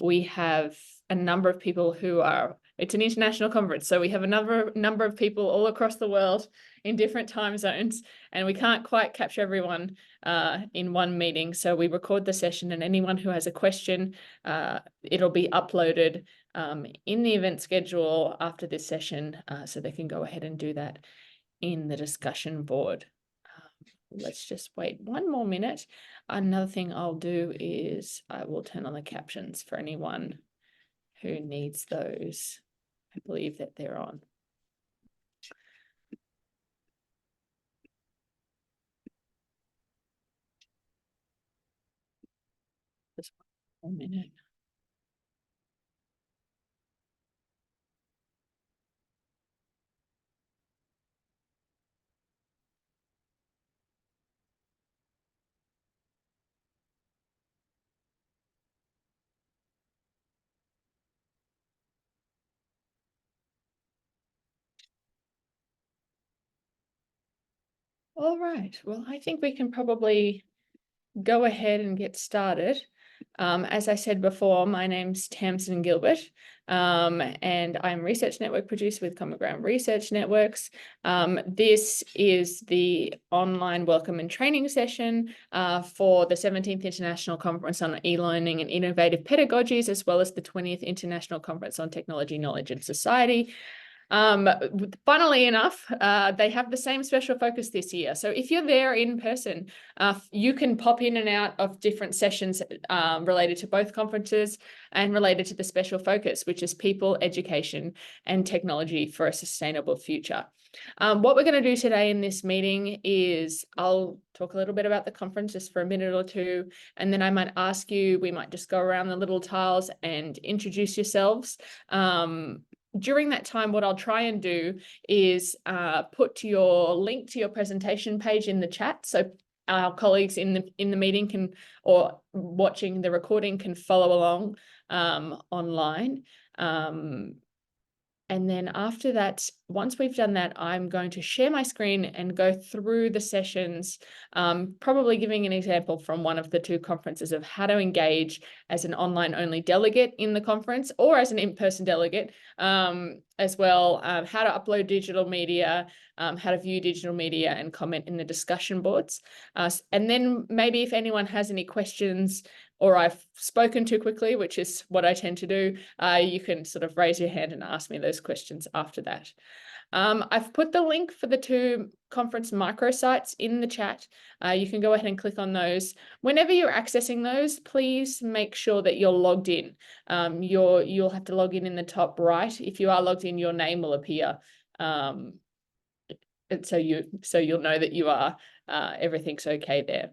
We have a number of people who are, it's an international conference, so we have a number of people all across the world in different time zones, and we can't quite capture everyone in one meeting. So we record the session, and anyone who has a question, it'll be uploaded in the event schedule after this session, so they can go ahead and do that in the discussion board. Let's just wait one more minute. Another thing I'll do is I will turn on the captions for anyone who needs those. I believe that they're on. Just 1 minute. All right, well, I think we can probably go ahead and get started. As I said before, my name's Tamsin Gilbert, and I'm Research Network Producer with Common Ground Research Networks. This is the online welcome and training session for the 17th International Conference on E-Learning and Innovative Pedagogies, as well as the 20th International Conference on Technology, Knowledge and Society. Funnily enough, they have the same special focus this year. So if you're there in person, you can pop in and out of different sessions related to both conferences and related to the special focus, which is people, education, and technology for a sustainable future. What we're going to do today in this meeting is I'll talk a little bit about the conference just for a minute or two, and then I might ask you, we might just go around the little tiles and introduce yourselves. During that time, what I'll try and do is put your link to your presentation page in the chat, so our colleagues in the meeting can, or watching the recording, can follow along online. And then after that, once we've done that, I'm going to share my screen and go through the sessions, probably giving an example from one of the two conferences of how to engage as an online-only delegate in the conference or as an in-person delegate, as well, how to upload digital media, how to view digital media and comment in the discussion boards. And then maybe if anyone has any questions or I've spoken too quickly, which is what I tend to do, you can sort of raise your hand and ask me those questions after that. I've put the link for the two conference microsites in the chat. You can go ahead and click on those. Whenever you're accessing those, please make sure that you're logged in. You'll have to log in the top right. If you are logged in, your name will appear. And so you'll know that you are, everything's okay there.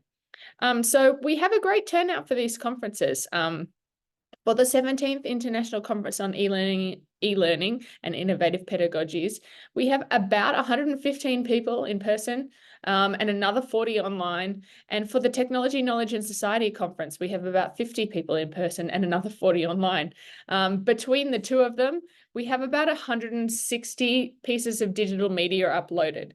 So we have a great turnout for these conferences. For the 17th International Conference on E-Learning and Innovative Pedagogies, we have about 115 people in person and another 40 online. And for the Technology, Knowledge and Society Conference, we have about 50 people in person and another 40 online. Between the two of them, we have about 160 pieces of digital media uploaded.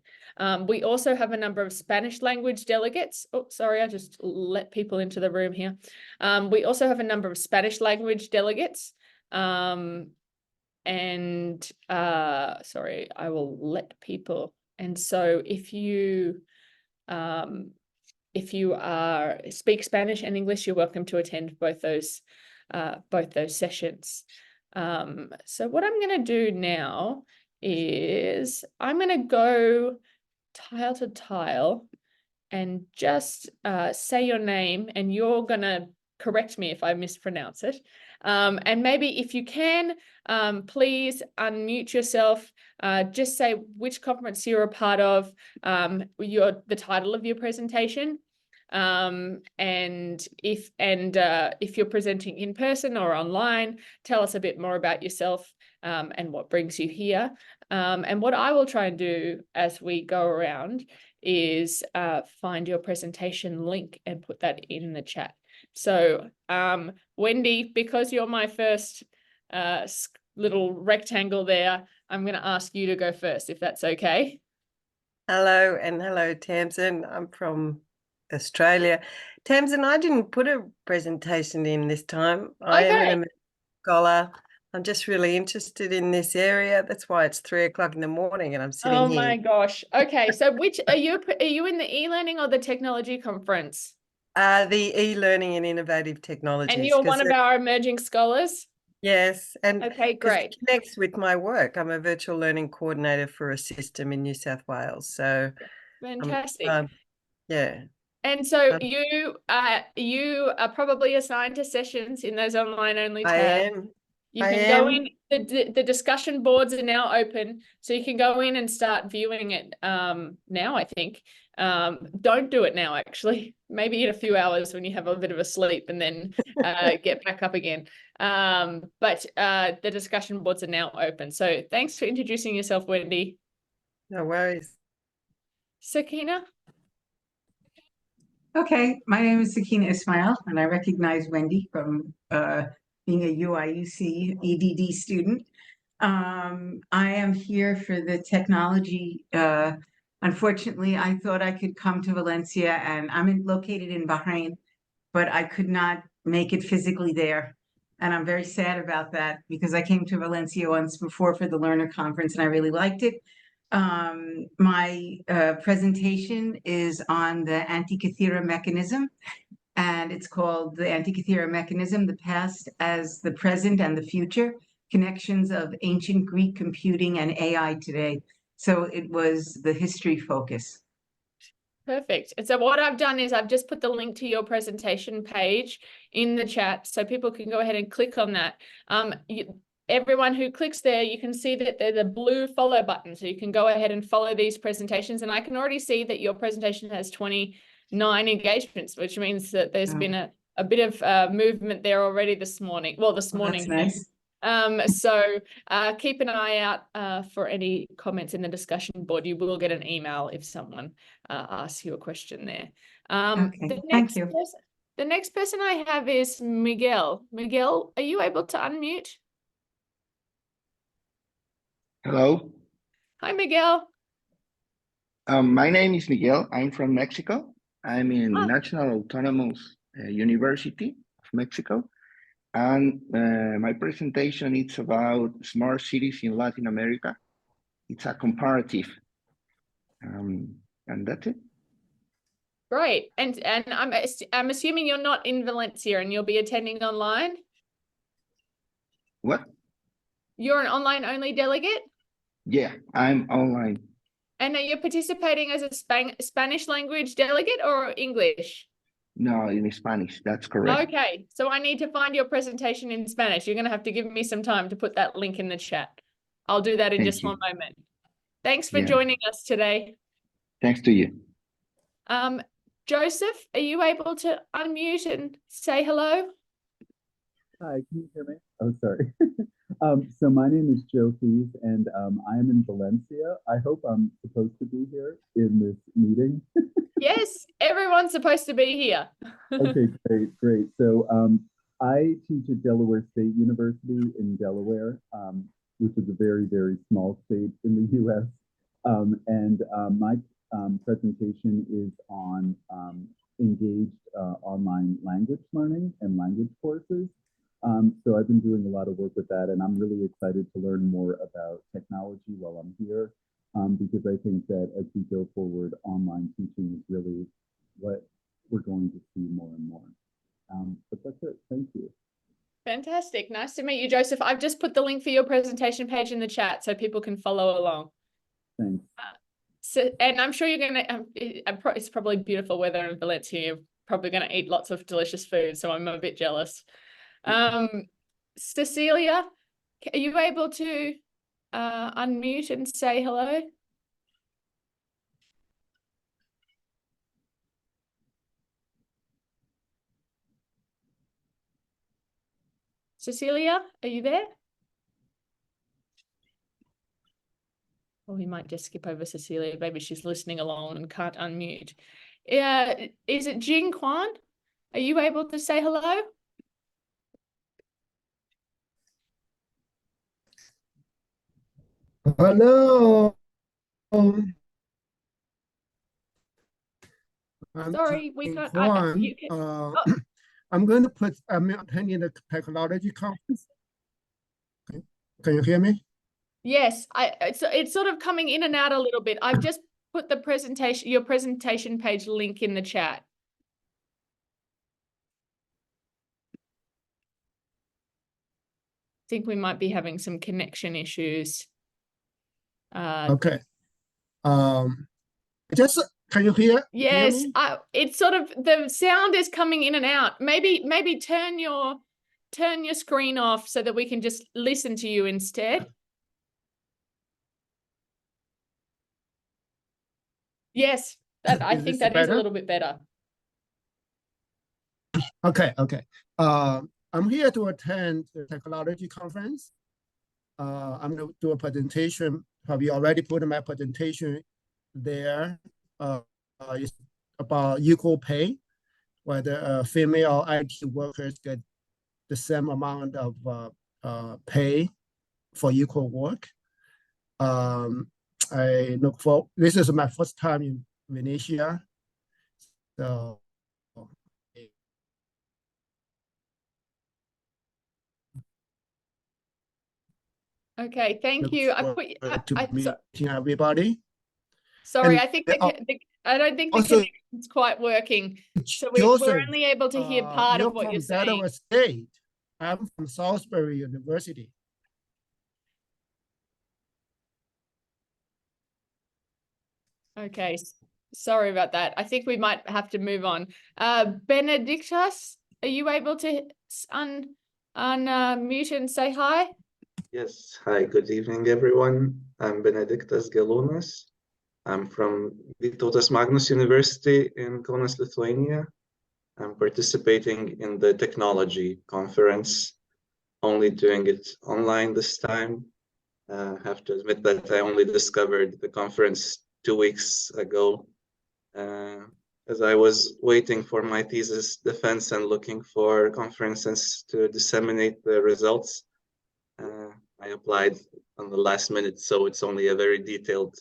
We also have a number of Spanish language delegates. Oh, sorry, I just let people into the room here. We also have a number of Spanish language delegates. Sorry, I will let people. And so if you speak Spanish and English, you're welcome to attend both those sessions. So what I'm going to do now is I'm going to go tile to tile and just say your name, and you're gonna correct me if I mispronounce it. And maybe if you can, please unmute yourself, just say which conference you're a part of, the title of your presentation, and if you're presenting in person or online, tell us a bit more about yourself and what brings you here. And what I will try and do as we go around is find your presentation link and put that in the chat. So Wendy, because you're my first little rectangle there, I'm going to ask you to go first, if that's okay. Hello, and hello, Tamsin. I'm from Australia. Tamsin, I didn't put a presentation in this time. I am an Okay. American scholar. I'm just really interested in this area. That's why it's 3 o'clock in the morning and I'm sitting Oh here. my gosh. Okay. So which are you in the e-learning or the technology conference? The e-learning and innovative And technologies, you're one because of our emerging scholars? yes, and Okay, because it great. connects with my work. I'm a virtual learning coordinator for a system in New South Wales. So I'm, Fantastic. yeah, And so um, you are probably assigned to sessions in those online only I tabs. am. You I can go am. in, the discussion boards are now open, so you can go in and start viewing it now, I think. Don't do it now, actually. Maybe in a few hours when you have a bit of a sleep and then get back up again. But the discussion boards are now open. So thanks for introducing yourself, Wendy. No worries. Sakina? Okay, my name is Sakina Ismail, and I recognize Wendy from being a UIUC EDD student. I am here for the technology. Unfortunately, I thought I could come to Valencia, and located in Bahrain, but I could not make it physically there. And I'm very sad about that because I came to Valencia once before for the Learner Conference and I really liked it. My presentation is on the Antikythera mechanism, and it's called the Antikythera mechanism, the past as the present and the future, connections of ancient Greek computing and AI today. So it was the history focus. Perfect. And so what I've done is I've just put the link to your presentation page in the chat so people can go ahead and click on that. Everyone who clicks there, you can see that they're the blue follow button. So you can go ahead and follow these presentations. And I can already see that your presentation has 29 engagements, which means that there's been a bit of movement there already this morning. Well, this morning. That's nice. So keep an eye out for any comments in the discussion board. You will get an email if someone asks you a question there. Okay, thank you. The next person I have is Miguel. Miguel, are you able to unmute? Hello, Hi, Miguel. my name is Miguel. I'm from Mexico. I'm in Ah, National Autonomous University of Mexico. And my presentation is about smart cities in Latin America. It's a comparative. And that's it. great. And I'm assuming you're not in Valencia and you'll be attending online. What? You're an online only delegate? Yeah, I'm online. And are you participating as a Spanish language delegate or English? No, in Spanish. That's correct. Okay, so I need to find your presentation in Spanish. You're going to have to give me some time to put that link in the chat. I'll do that in Thank just you. one moment. Thanks for Yeah, joining us today. thanks to you. Joseph, are you able to unmute and say hello? Hi, can you hear me? Oh, sorry. So my name is Joe Thies, and I am in Valencia. I hope I'm supposed to be here in this meeting. Yes, everyone's supposed to be here. Okay, great. So I teach at Delaware State University in Delaware, which is a very small state in the U.S. And my presentation is on engaged online language learning and language courses. So I've been doing a lot of work with that, and I'm really excited to learn more about technology while I'm here, because I think that as we go forward, online teaching is really what we're going to see more and more. But that's it. Thank you. Fantastic. Nice to meet you, Joseph. I've just put the link for your presentation page in the chat so people can follow along. Thanks. So, and I'm sure you're going to, it's probably beautiful weather in Valencia. You're probably going to eat lots of delicious food, so I'm a bit jealous. Cecilia, are you able to unmute and say hello? Cecilia, are you there? Or we might just skip over Cecilia. Maybe she's listening along and can't unmute. Is it Jing Quan? Are you able to say hello? Hello. I'm Sorry, we Jing can't. Huan. You can. Oh, I'm going to put, I'm attending the technology conference. Okay. Can you hear me? yes, it's sort of coming in and out a little bit. I've just put the presentation, your presentation page link in the chat. I think we might be having some connection issues. Okay. Just, can you hear Yes, me? it's sort of, the sound is coming in and out. Maybe turn your screen off so that we can just listen to you instead. Yes, I think that is a little bit better. Okay, okay. I'm here to attend the technology conference. I'm going to do a presentation. Have you already put my presentation there? It's about equal pay, whether female IT workers get the same amount of pay for equal work. I look for, this is my first time in Venetia. So Okay, thank you. meeting everybody. Sorry, And I think I don't think the also, connection's quite working. So we're Joseph, only able to hear part you're of what you're from saying. Delaware State. I'm from Salisbury University. Okay, sorry about that. I think we might have to move on. Benedictus, are you able to unmute and say hi? Yes, hi, good evening, everyone. I'm Benedictas Gelunas. I'm from Vytautas Magnus University in Kaunas, Lithuania. I'm participating in the technology conference, only doing it online this time. I have to admit that I only discovered the conference 2 weeks ago. As I was waiting for my thesis defense and looking for conferences to disseminate the results, I applied on the last minute, so it's only a very detailed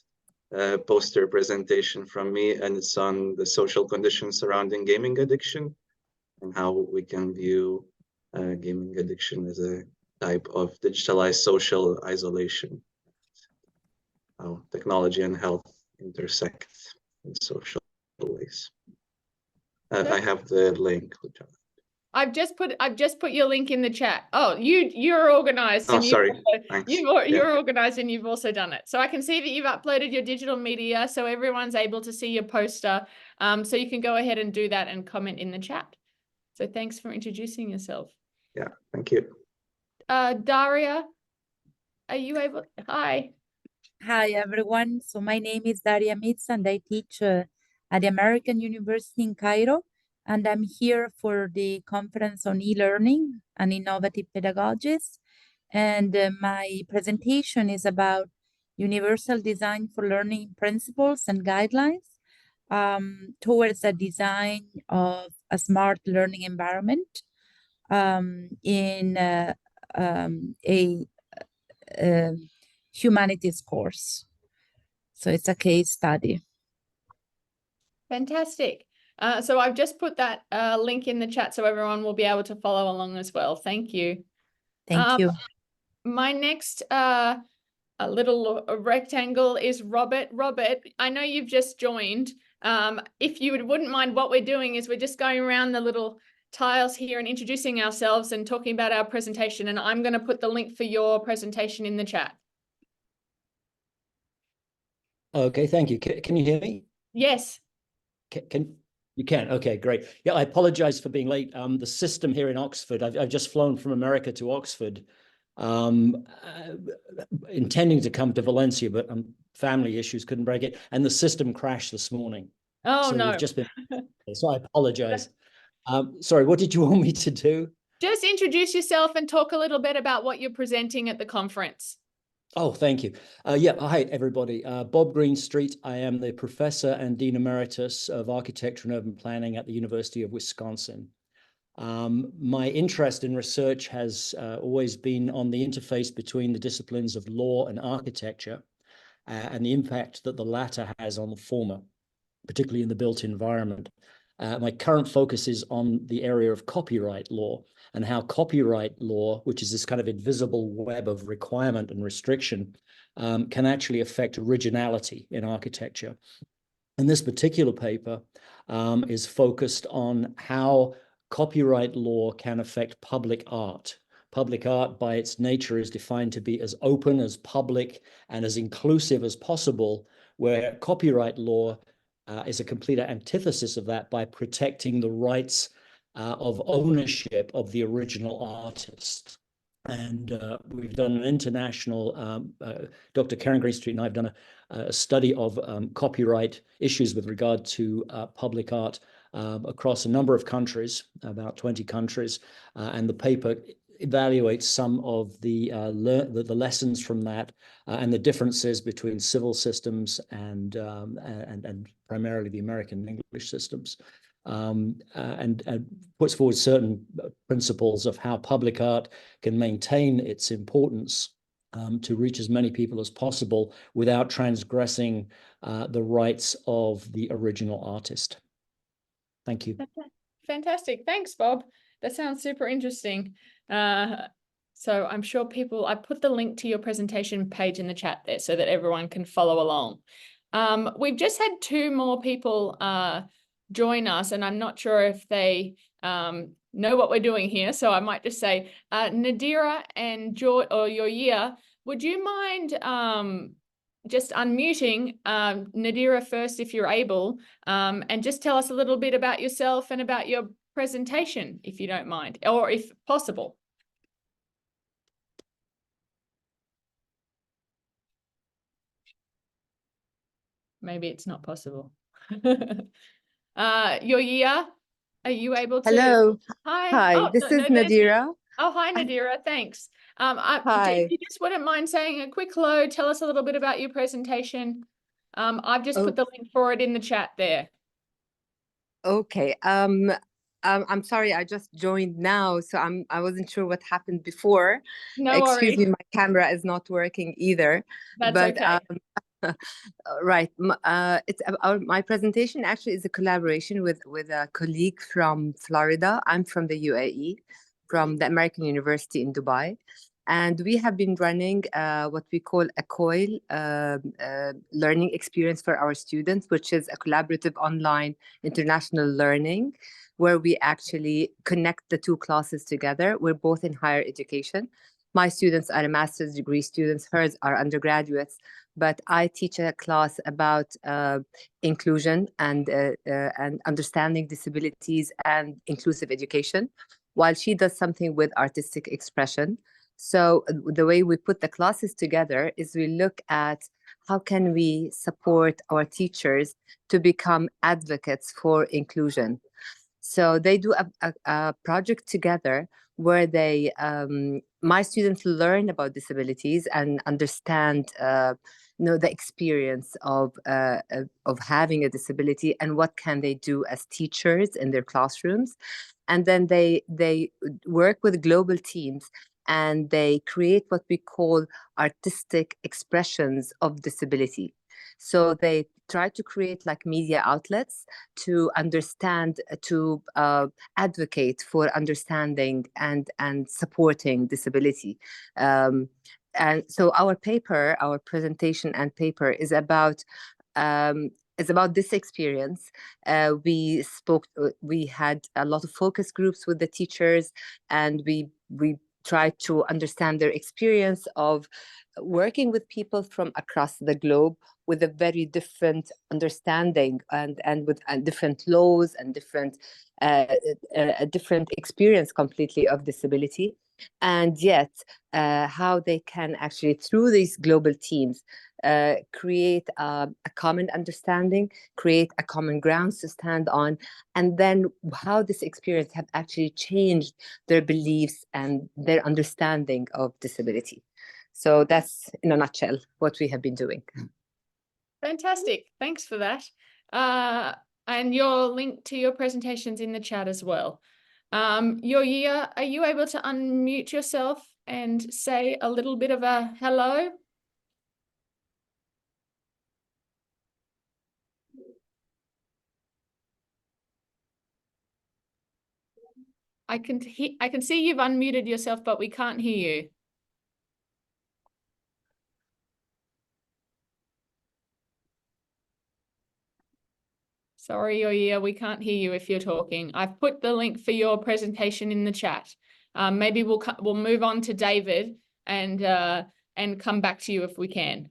poster presentation from me, and it's on the social conditions surrounding gaming addiction and how we can view gaming addiction as a type of digitalized social isolation, how technology and health intersect in social ways. I have the link. I've just put your link in the chat. Oh, you're organized. Oh, and sorry. Thanks. You're organized and you've also done it. So I can see that you've uploaded your digital media, so everyone's able to see your poster. So you can go ahead and do that and comment in the chat. So thanks for introducing yourself. Yeah, thank you. Daria, are you able? Hi. Hi, everyone. So my name is Daria Mitz, and I teach at the American University in Cairo. And I'm here for the conference on e-learning and innovative pedagogies. And my presentation is about universal design for learning principles and guidelines towards the design of a smart learning environment in a humanities course. So it's a case study. Fantastic. So I've just put that link in the chat so everyone will be able to follow along as well. Thank you. Thank you. My next a little rectangle is Robert. Robert, I know you've just joined. If you wouldn't mind, what we're doing is we're just going around the little tiles here and introducing ourselves and talking about our presentation. And I'm going to put the link for your presentation in the chat. Okay, thank you. Can you hear me? Yes. You can? Okay, great. Yeah, I apologize for being late. The system here in Oxford, I've just flown from America to Oxford, intending to come to Valencia, but family issues couldn't break it. And the system crashed this morning. Oh, so no. We've just been, so I apologize. Sorry, what did you want me to do? Just introduce yourself and talk a little bit about what you're presenting at the conference. Oh, thank you. Yeah, hi, everybody. Bob Greenstreet. I am the Professor and Dean Emeritus of Architecture and Urban Planning at the University of Wisconsin. My interest in research has always been on the interface between the disciplines of law and architecture and the impact that the latter has on the former. particularly in the built environment. My current focus is on the area of copyright law and how copyright law, which is this kind of invisible web of requirement and restriction, can actually affect originality in architecture. And this particular paper is focused on how copyright law can affect public art. Public art, by its nature, is defined to be as open, as public, and as inclusive as possible, where copyright law is a complete antithesis of that by protecting the rights of ownership of the original artist. And we've done an international, Dr. Karen Greenstreet and I have done a study of copyright issues with regard to public art across a number of countries, about 20 countries, and the paper evaluates some of the lessons from that and the differences between civil systems and primarily the American English systems, and puts forward certain principles of how public art can maintain its importance to reach as many people as possible without transgressing the rights of the original artist. Thank you. Fantastic. Thanks, Bob. That sounds super interesting. So I'm sure I put the link to your presentation page in the chat there so that everyone can follow along. We've just had 2 more people join us, and I'm not sure if they know what we're doing here. So I might just say, Nadira and Yoria, would you mind just unmuting Nadira first, if you're able, and just tell us a little bit about yourself and about your presentation, if you don't mind, or if possible. Maybe it's not possible. Yoria, are you able to? Hello. Hi. Hi, Oh, this is Nadira. Oh, hi, Nadira. Thanks. Hi. If you just wouldn't mind saying a quick hello, tell us a little bit about your presentation. I've just put the link for it in the chat there. Okay. I'm sorry, I just joined now, so I wasn't sure what happened before. No Excuse worries. me, my camera is not working either. That's But okay. right. My presentation actually is a collaboration with a colleague from Florida. I'm from the UAE, from the American University in Dubai. And we have been running what we call a COIL learning experience for our students, which is a collaborative online international learning, where we actually connect the 2 classes together. We're both in higher education. My students are master's degree students, hers are undergraduates, but I teach a class about inclusion and understanding disabilities and inclusive education, while she does something with artistic expression. So the way we put the classes together is we look at how can we support our teachers to become advocates for inclusion. So they do a project together where they, my students learn about disabilities and understand, the experience of having a disability and what can they do as teachers in their classrooms. And then they work with global teams and they create what we call artistic expressions of disability. So they try to create like media outlets to understand, to advocate for understanding and supporting disability. And so our presentation and paper is about this experience. We had a lot of focus groups with the teachers, and we tried to understand their experience of working with people from across the globe with a very different understanding and with different laws and a different experience completely of disability. And yet how they can actually, through these global teams, create a common understanding, create a common grounds to stand on, and then how this experience have actually changed their beliefs and their understanding of disability. So that's, in a nutshell, what we have been doing. Fantastic. Thanks for that. And your link to your presentation's in the chat as well. Yoria, are you able to unmute yourself and say a little bit of a hello? I can see you've unmuted yourself, but we can't hear you. Sorry, Oya, we can't hear you if you're talking. I've put the link for your presentation in the chat. Maybe we'll move on to David and come back to you if we can.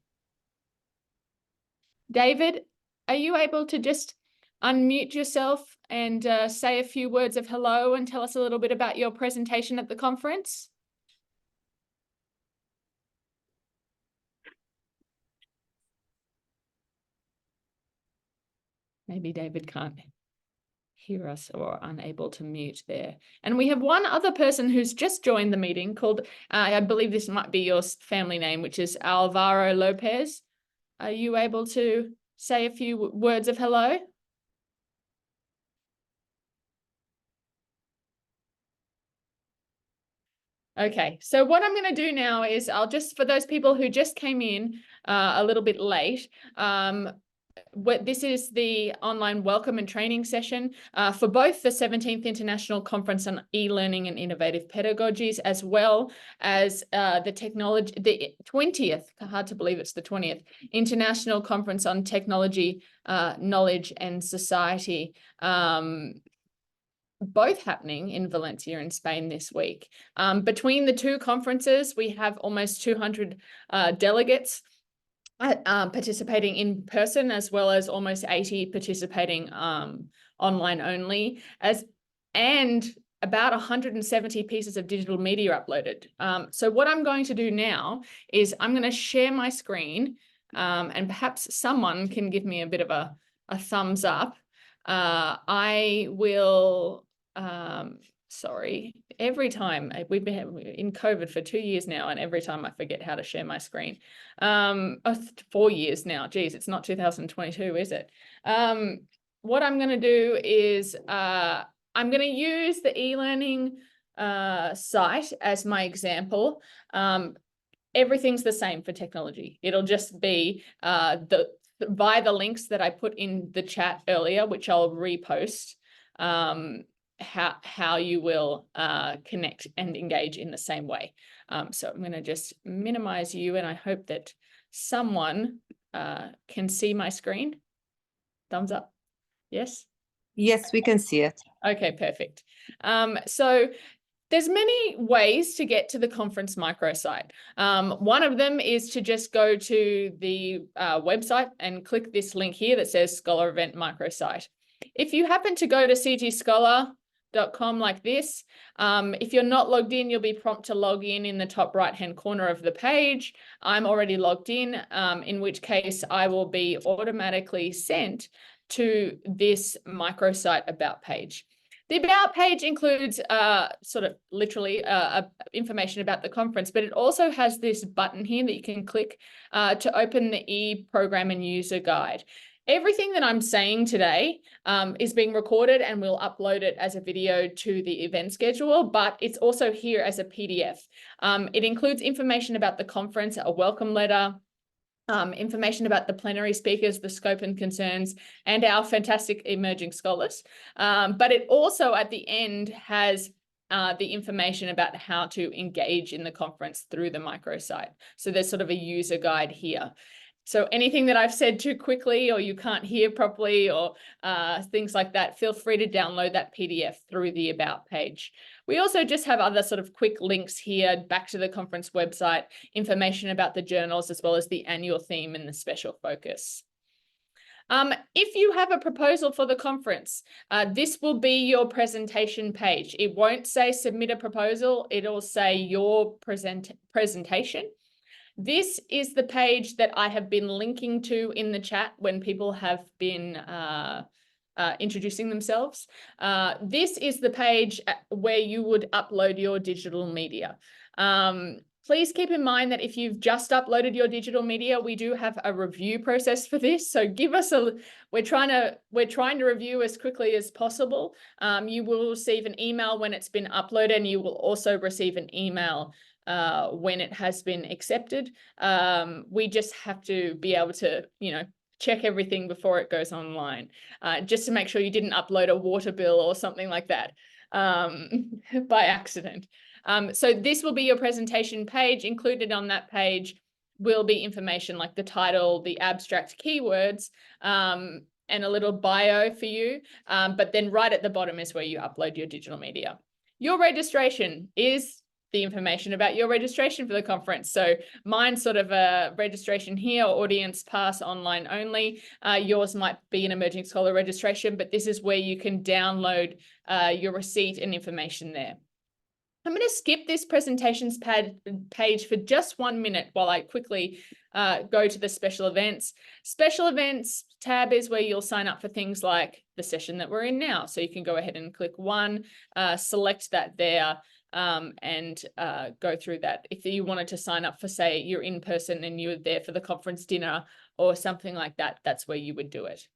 David, are you able to just unmute yourself and say a few words of hello and tell us a little bit about your presentation at the conference? Maybe David can't hear us or unable to mute there. And we have one other person who's just joined the meeting called, I believe this might be your family name, which is Alvaro Lopez. Are you able to say a few words of hello? Okay, so what I'm going to do now is I'll just, for those people who just came in a little bit late, this is the online welcome and training session for both the 17th International Conference on E-Learning and Innovative Pedagogies, as well as the 20th, hard to believe it's the 20th, International Conference on Technology, Knowledge and Society, both happening in Valencia in Spain this week. Between the two conferences, we have almost 200 delegates participating in person, as well as almost 80 participating online only, and about 170 pieces of digital media uploaded. So what I'm going to do now is I'm going to share my screen, and perhaps someone can give me a bit of a thumbs up. I will, sorry, every time we've been in COVID for 2 years now, and every time I forget how to share my screen. 4 years now, geez, it's not 2022, is it? What I'm going to do is I'm going to use the e-learning site as my example. Everything's the same for technology. It'll just be via the links that I put in the chat earlier, which I'll repost, how you will connect and engage in the same way. So I'm going to just minimize you, and I hope that someone can see my screen. Thumbs up. Yes? Yes, we can see it. Okay, perfect. So there's many ways to get to the conference microsite. One of them is to just go to the website and click this link here that says Scholar Event Microsite. If you happen to go to CGScholar.com like this, if you're not logged in, you'll be prompted to log in the top right-hand corner of the page. I'm already logged in which case I will be automatically sent to this microsite about page. The About page includes sort of literally information about the conference, but it also has this button here that you can click to open the e-program and user guide. Everything that I'm saying today is being recorded, and we'll upload it as a video to the event schedule, but it's also here as a PDF. It includes information about the conference, a welcome letter, information about the plenary speakers, the scope and concerns, and our fantastic emerging scholars. But it also at the end has the information about how to engage in the conference through the microsite. So there's sort of a user guide here. So anything that I've said too quickly or you can't hear properly or things like that, feel free to download that PDF through the About page. We also just have other sort of quick links here back to the conference website, information about the journals, as well as the annual theme and the special focus. If you have a proposal for the conference, this will be your presentation page. It won't say submit a proposal, it'll say your presentation. This is the page that I have been linking to in the chat when people have been introducing themselves. This is the page where you would upload your digital media. Please keep in mind that if you've just uploaded your digital media, we do have a review process for this. So give us we're trying to review as quickly as possible. You will receive an email when it's been uploaded, and you will also receive an email when it has been accepted. We just have to be able to, check everything before it goes online, just to make sure you didn't upload a water bill or something like that. by accident. So this will be your presentation page. Included on that page will be information like the title, the abstract keywords, and a little bio for you. But then right at the bottom is where you upload your digital media. Your registration is the information about your registration for the conference. So mine's sort of a registration here, audience pass, online only. Yours might be an Emerging Scholar registration, but this is where you can download your receipt and information there. I'm going to skip this presentations page for just 1 minute while I quickly go to the special events. Special events tab is where you'll sign up for things like the session that we're in now. So you can go ahead and click one, select that there, and go through that. If you wanted to sign up for, say, you're in person and you're there for the conference dinner or something like that, that's where you would do it.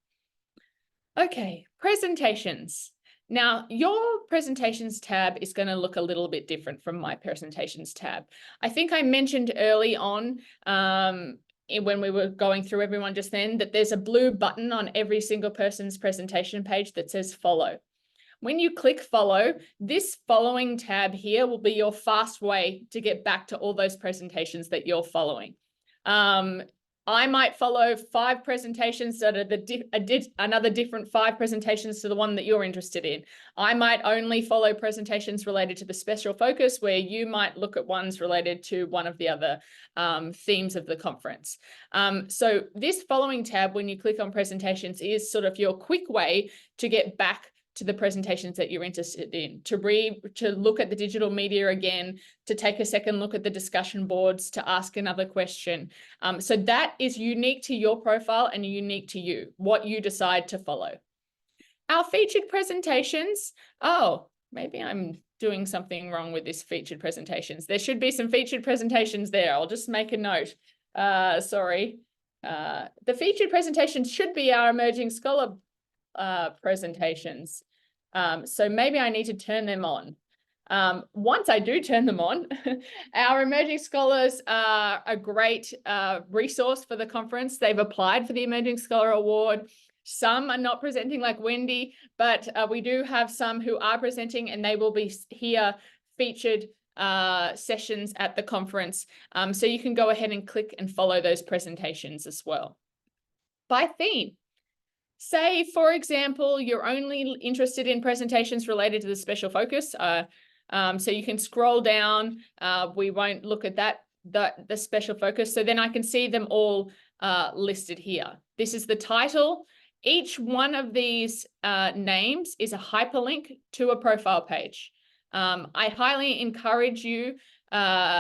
Okay, presentations. Now, your presentations tab is going to look a little bit different from my presentations tab. I think I mentioned early on when we were going through everyone just then that there's a blue button on every single person's presentation page that says follow. When you click follow, this following tab here will be your fast way to get back to all those presentations that you're following. I might follow 5 presentations that are another different 5 presentations to the one that you're interested in. I might only follow presentations related to the special focus, where you might look at ones related to one of the other themes of the conference. So this following tab, when you click on presentations, is sort of your quick way to get back to the presentations that you're interested in, to look at the digital media again, to take a second look at the discussion boards, to ask another question. So that is unique to your profile and unique to you, what you decide to follow. Our featured presentations, oh, maybe I'm doing something wrong with this featured presentations. There should be some featured presentations there. I'll just make a note. Sorry. The featured presentations should be our Emerging Scholar presentations. So maybe I need to turn them on. Once I do turn them on, our Emerging Scholars are a great resource for the conference. They've applied for the Emerging Scholar Award. Some are not presenting like Wendy, but we do have some who are presenting, and they will be here featured sessions at the conference. So you can go ahead and click and follow those presentations as well. By theme. Say, for example, you're only interested in presentations related to the special focus. So you can scroll down. We won't look at the special focus. So then I can see them all listed here. This is the title. Each one of these names is a hyperlink to a profile page. I highly encourage you,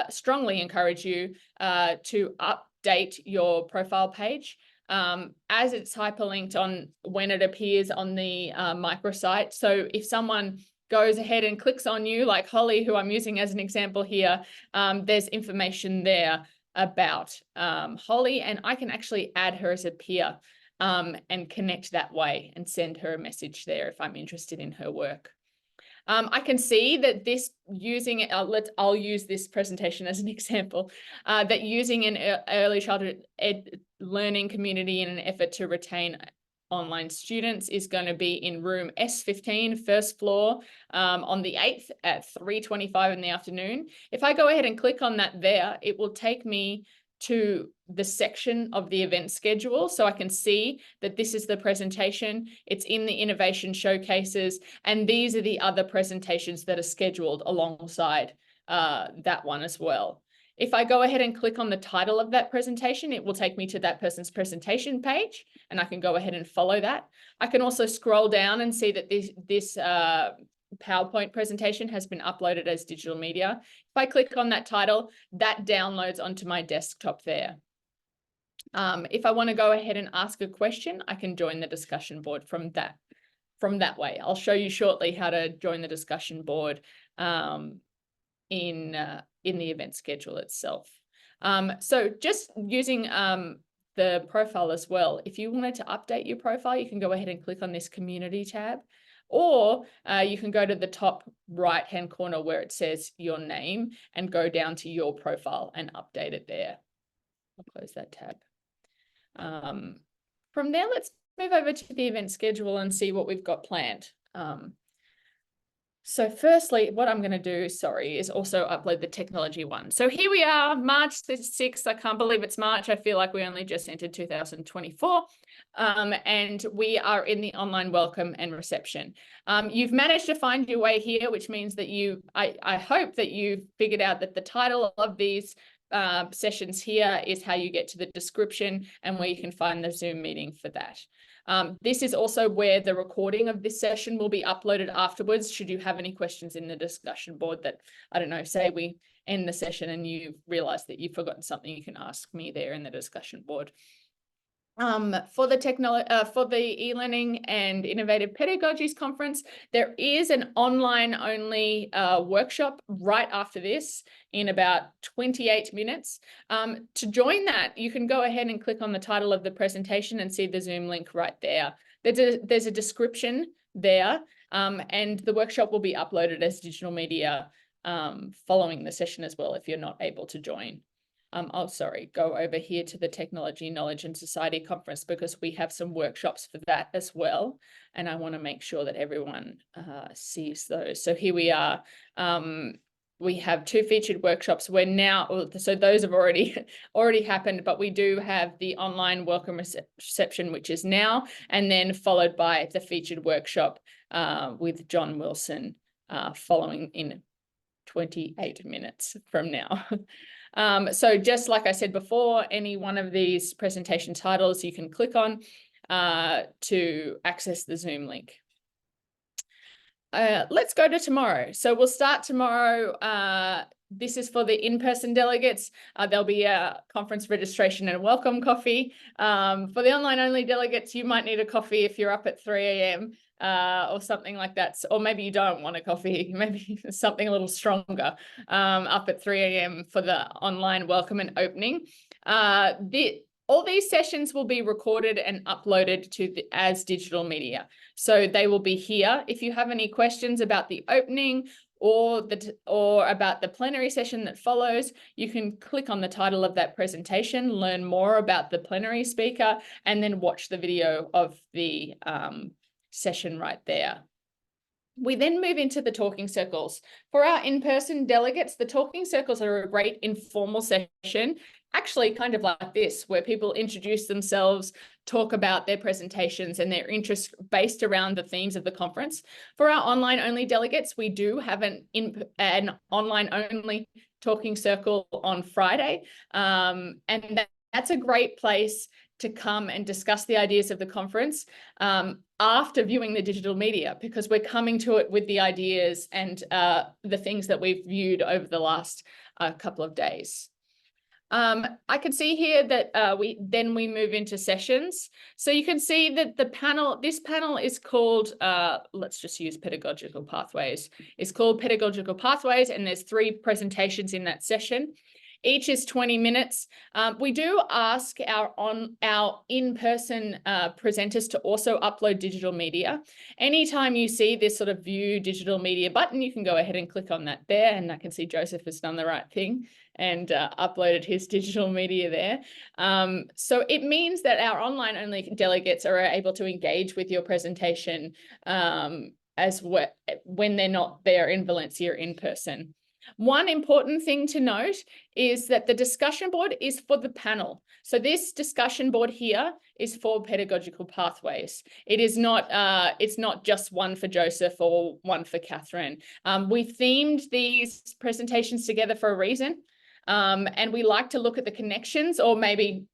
strongly encourage you to update your profile page. As it's hyperlinked on when it appears on the microsite. So if someone goes ahead and clicks on you, like Holly, who I'm using as an example here, there's information there about Holly, and I can actually add her as a peer and connect that way and send her a message there if I'm interested in her work. I can see that this using it, I'll use this presentation as an example, that using an early childhood learning community in an effort to retain online students is going to be in room S15, first floor, on the 8th at 3:25 in the afternoon. If I go ahead and click on that there, it will take me to the section of the event schedule. So I can see that this is the presentation. It's in the innovation showcases, and these are the other presentations that are scheduled alongside that one as well. If I go ahead and click on the title of that presentation, it will take me to that person's presentation page, and I can go ahead and follow that. I can also scroll down and see that this PowerPoint presentation has been uploaded as digital media. If I click on that title, that downloads onto my desktop there. If I want to go ahead and ask a question, I can join the discussion board from that way. I'll show you shortly how to join the discussion board in the event schedule itself. So just using the profile as well, if you wanted to update your profile, you can go ahead and click on this community tab, or you can go to the top right-hand corner where it says your name and go down to your profile and update it there. I'll close that tab. From there, let's move over to the event schedule and see what we've got planned. So firstly, what I'm going to do, sorry, is also upload the technology one. So here we are, March the 6th. I can't believe it's March. I feel like we only just entered 2024. And we are in the online welcome and reception. You've managed to find your way here, which means that I hope that you've figured out that the title of these sessions here is how you get to the description and where you can find the Zoom meeting for that. This is also where the recording of this session will be uploaded afterwards. Should you have any questions in the discussion board that, I don't know, say we end the session and you realize that you've forgotten something, you can ask me there in the discussion board. For the e-learning and innovative pedagogies conference, there is an online only workshop right after this in about 28 minutes. To join that, you can go ahead and click on the title of the presentation and see the Zoom link right there. There's a description there, and the workshop will be uploaded as digital media following the session as well if you're not able to join. Go over here to the Technology, Knowledge and Society Conference because we have some workshops for that as well. And I want to make sure that everyone sees those. So here we are. We have 2 featured workshops. We're now, so those have already happened, but we do have the online welcome reception, which is now, and then followed by the featured workshop with John Wilson following in 28 minutes from now. So just like I said before, any one of these presentation titles you can click on to access the Zoom link. Let's go to tomorrow. So we'll start tomorrow. This is for the in-person delegates. There'll be a conference registration and a welcome coffee. For the online only delegates, you might need a coffee if you're up at 3 a.m. Or something like that. Or maybe you don't want a coffee, maybe something a little stronger up at 3 a.m. for the online welcome and opening. All these sessions will be recorded and uploaded as digital media. So they will be here. If you have any questions about the opening or about the plenary session that follows, you can click on the title of that presentation, learn more about the plenary speaker, and then watch the video of the session right there. We then move into the talking circles. For our in-person delegates, the talking circles are a great informal session, actually kind of like this, where people introduce themselves, talk about their presentations and their interests based around the themes of the conference. For our online only delegates, we do have an online only talking circle on Friday. And that's a great place to come and discuss the ideas of the conference after viewing the digital media, because we're coming to it with the ideas and the things that we've viewed over the last couple of days. I can see here that we move into sessions. So you can see that this panel is called, let's just use pedagogical pathways. It's called pedagogical pathways, and there's 3 presentations in that session. Each is 20 minutes. We do ask our in-person presenters to also upload digital media. Anytime you see this sort of view digital media button, you can go ahead and click on that there. And I can see Joseph has done the right thing and uploaded his digital media there. So it means that our online only delegates are able to engage with your presentation when they're not there in Valencia in person. One important thing to note is that the discussion board is for the panel. So this discussion board here is for pedagogical pathways. It is not, it's not just one for Joseph or one for Catherine. We themed these presentations together for a reason. And we like to look at the connections, or maybe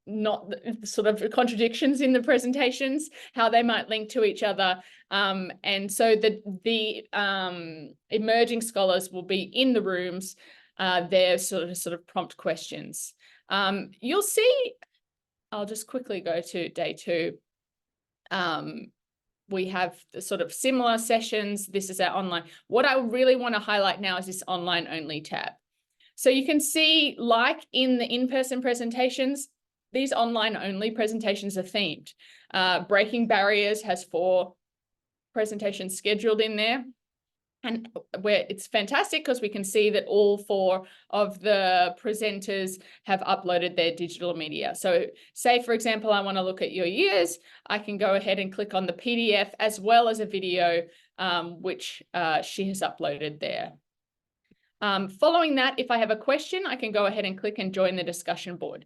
not the sort of contradictions in the presentations, how they might link to each other. And so the emerging scholars will be in the rooms, there sort of prompt questions. You'll see, I'll just quickly go to day 2. We have the sort of similar sessions. This is our online. What I really want to highlight now is this online only tab. So you can see, like in the in-person presentations, these online only presentations are themed. Breaking Barriers has 4 presentations scheduled in there. And where it's fantastic because we can see that all 4 of the presenters have uploaded their digital media. So say, for example, I want to look at your years, I can go ahead and click on the PDF as well as a video, which she has uploaded there. Following that, if I have a question, I can go ahead and click and join the discussion board.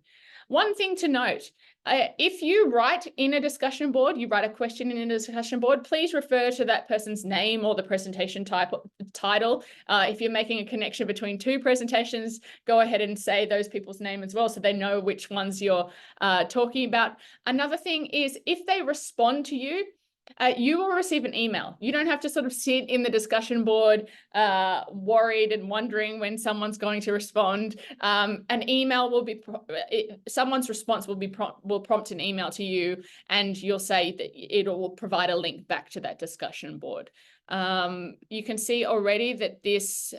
One thing to note, if you write in a discussion board, you write a question in a discussion board, please refer to that person's name or the presentation title. If you're making a connection between 2 presentations, go ahead and say those people's name as well so they know which ones you're talking about. Another thing is if they respond to you, you will receive an email. You don't have to sort of sit in the discussion board worried and wondering when someone's going to respond. An email will be, someone's response will prompt an email to you, and you'll say that it will provide a link back to that discussion board. You can see already that this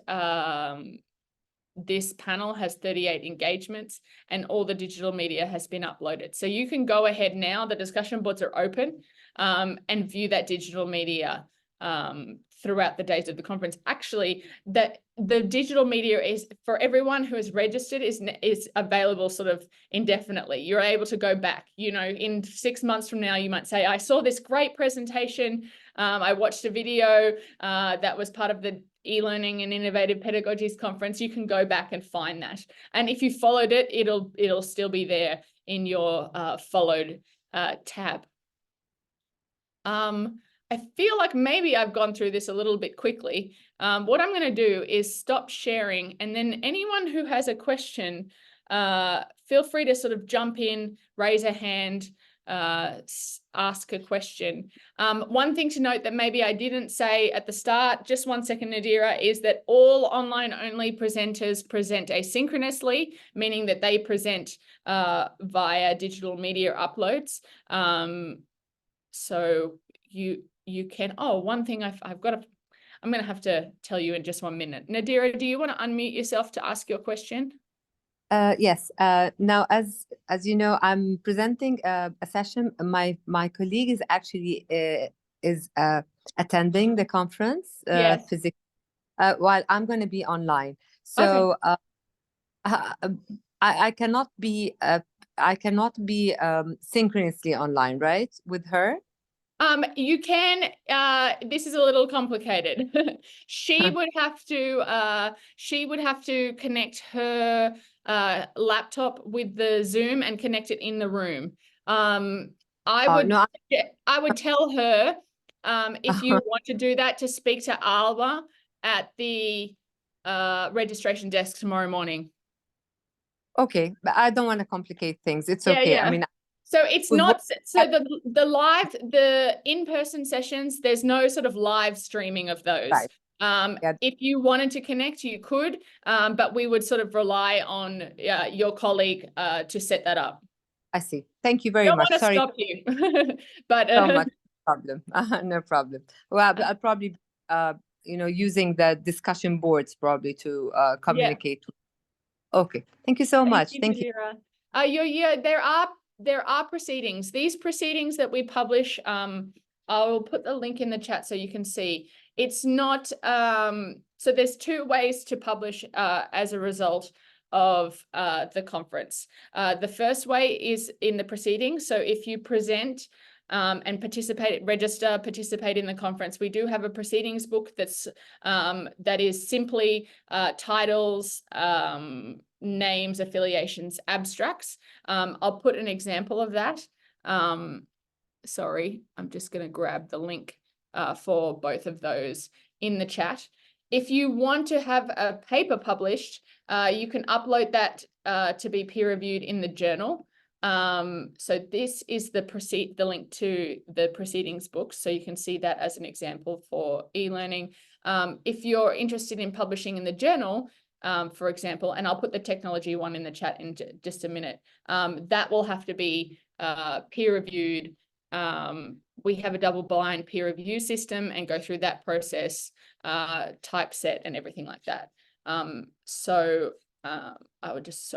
panel has 38 engagements and all the digital media has been uploaded. So you can go ahead now, the discussion boards are open, and view that digital media throughout the days of the conference. Actually, the digital media is, for everyone who is registered, is available sort of indefinitely. You're able to go back, you know, in 6 months from now, you might say, I saw this great presentation. I watched a video that was part of the e-learning and innovative pedagogies conference. You can go back and find that. And if you followed it, it'll still be there in your followed tab. I feel like maybe I've gone through this a little bit quickly. What I'm going to do is stop sharing, and then anyone who has a question, feel free to sort of jump in, raise a hand, ask a question. One thing to note that maybe I didn't say at the start, just 1 second, Nadira, is that all online only presenters present asynchronously, meaning that they present via digital media uploads. So you can, one thing I'm going to have to tell you in just 1 minute. Nadira, do you want to unmute yourself to ask your question? Yes. Now, as you know, I'm presenting a session. My colleague is actually attending the conference Yes. physically, while I'm going to be online. So I cannot be synchronously online, right, with her? You can, this is a little complicated. She would have to connect her laptop with the Zoom and connect it in the room. I would tell her, if you want to do that, to speak to Alba at the registration desk tomorrow morning. Okay, but I don't want to complicate things. It's okay. Yeah. I mean, so it's not, so the in-person sessions, there's no sort of live streaming of those. Right. If you wanted to connect, you could, but we would sort of rely on your colleague to set that up. I see. Thank you very much. Sorry. Stop you, but so much problem. No problem. Well, I'll probably using the discussion boards probably to communicate. Yeah. Okay. Thank you so much. Thank you. There are proceedings. These proceedings that we publish, I'll put the link in the chat so you can see. It's not, so there's 2 ways to publish as a result of the conference. The first way is in the proceedings. So if you present and participate in the conference, we do have a proceedings book that is simply titles, names, affiliations, abstracts. I'll put an example of that. Sorry, I'm just going to grab the link for both of those in the chat. If you want to have a paper published, you can upload that to be peer reviewed in the journal. So this is the link to the proceedings book. So you can see that as an example for e-learning. If you're interested in publishing in the journal, for example, and I'll put the technology one in the chat in just a minute, that will have to be peer reviewed. We have a double-blind peer review system and go through that process, typeset and everything like that. I just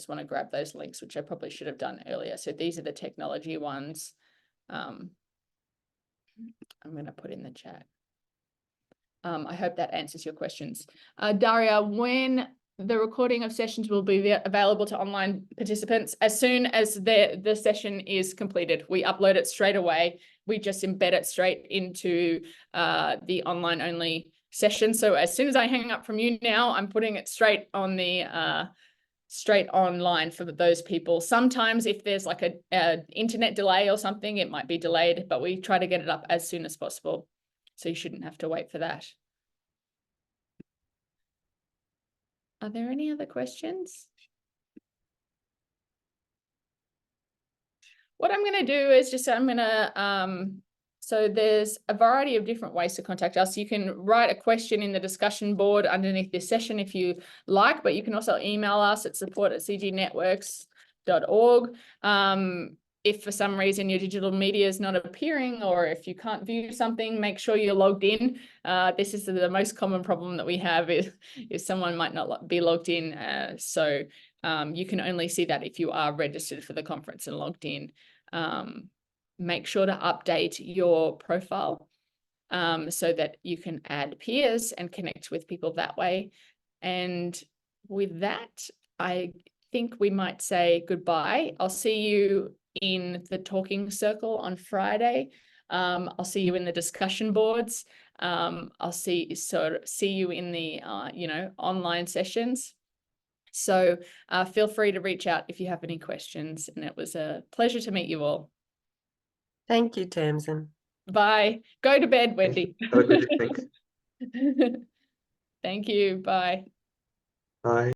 want to grab those links, which I probably should have done earlier. So these are the technology ones. I'm going to put in the chat. I hope that answers your questions. Daria, when the recording of sessions will be available to online participants? As soon as the session is completed, we upload it straight away. We just embed it straight into the online only session. So as soon as I hang up from you now, I'm putting it straight on the straight online for those people. Sometimes if there's like a internet delay or something, it might be delayed, but we try to get it up as soon as possible. So you shouldn't have to wait for that. Are there any other questions? What I'm going to do is just, I'm going to, so there's a variety of different ways to contact us. You can write a question in the discussion board underneath this session if you like, but you can also email us at support@cgnetworks.org. If for some reason your digital media is not appearing, or if you can't view something, make sure you're logged in. This is the most common problem that we have is someone might not be logged in. So you can only see that if you are registered for the conference and logged in. Make sure to update your profile so that you can add peers and connect with people that way. And with that, I think we might say goodbye. I'll see you in the talking circle on Friday. I'll see you in the discussion boards. I'll see you in the online sessions. So feel free to reach out if you have any questions, and it was a pleasure to meet you all. Thank you, Tamsin. Bye. Go to bed, Wendy. Have a good evening. Thank you. Bye. Bye.